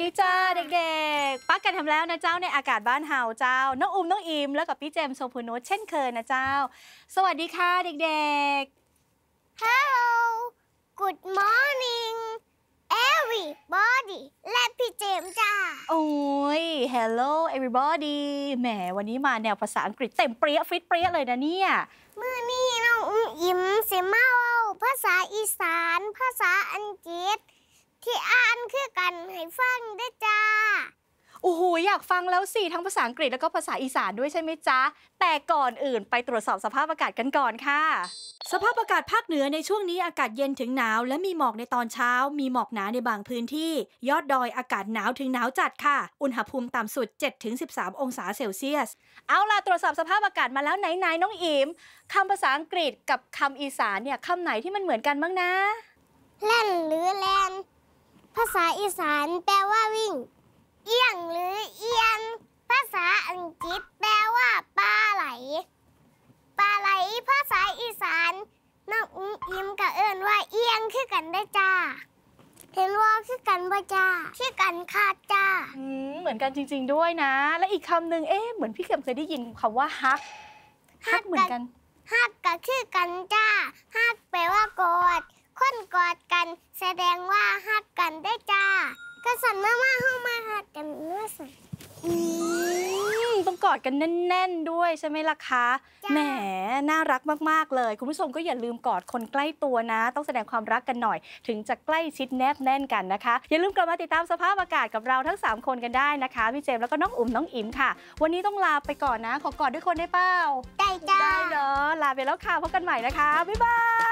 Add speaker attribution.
Speaker 1: ดีจ้าเด็กๆปักกันทำแล้วนะเจ้าในอากาศบ้านเฮาเจ้าน้องอุ้มน้องอิมแล้วกับพี่เจมส์โซพูโนเช่นเคยนะเจ้าสวัสดีค่ะเด็ก
Speaker 2: ๆ Hello Good morning everybody และพี่เจมส์จ้า
Speaker 1: โอ้ย Hello everybody แหมวันนี้มาแนวภาษาอังกฤษเต็มเปรี้ยฟิตเปรี้ยเลยนะเนี่ย
Speaker 2: มื้อนี้น้องอุ้มอิมสิมาเว้าภาษาอีสานภาษาอังกฤษที่อ่านคือกันให้ฟังได้จ้า
Speaker 1: โอ้โหอยากฟังแล้วสิทั้งภาษาอังกฤษแล้วก็ภาษาอีสานด้วยใช่ไหมจ๊ะแต่ก่อนอื่นไปตรวจสอบสภาพอากาศกันก่อนค่ะสภาพอากาศภาคเหนือในช่วงนี้อากาศเย็นถึงหนาวและมีหมอกในตอนเช้ามีหมอกหนาในบางพื้นที่ยอดดอยอากาศหนาวถึงหนาวจัดค่ะอุณหภูมิต่ำสุด 7-13 องศาเซลเซียสเอาล่ะตรวจสอบสภาพอากาศมาแล้วไหนน้องอิมคำภาษาอังกฤษกับคำอีสานเนี่ยคำไหนที่มันเหมือนกันบ้างนะ
Speaker 2: แล่นหรือแลนภาษาอีสานแปลว่าวิ่งเอียงหรือเอียงภาษาอังกฤษแปลว่าปลาไหลปลาไหลภาษาอีสานน้องอุ้มอิมกับเอิญว่าเอียงคือกันได้จ้าเห็นว่าคือกันบ่จ้าคือกันค่ะจ้า
Speaker 1: เหมือนกันจริงๆด้วยนะและอีกคำหนึ่งเหมือนพี่เคยได้ยินคำว่าฮักเหมือนกัน
Speaker 2: ฮักก็คือกันจ้าฮักแปลว่ากอดคนกอดกันแสดงว่าฮักกันได้จ้ากระสันมาเข้ามาฮักกันเมื่อสัน
Speaker 1: ต้องกอดกันแน่นๆด้วยใช่ไหมล่ะคะแหมน่ารักมากๆเลยคุณผู้ชมก็อย่าลืมกอดคนใกล้ตัวนะต้องแสดงความรักกันหน่อยถึงจะใกล้ชิดแนบแน่นกันนะคะอย่าลืมกลับมาติดตามสภาพอากาศกับเราทั้ง3คนกันได้นะคะพี่เจมส์แล้วก็น้องอุ๋มน้องอิ๋มค่ะวันนี้ต้องลาไปก่อนนะขอกอดด้วยคนได้เปล่า
Speaker 2: ได้จ้า
Speaker 1: ได้เนาะลาไปแล้วค่ะพบกันใหม่นะคะบ๊ายบาย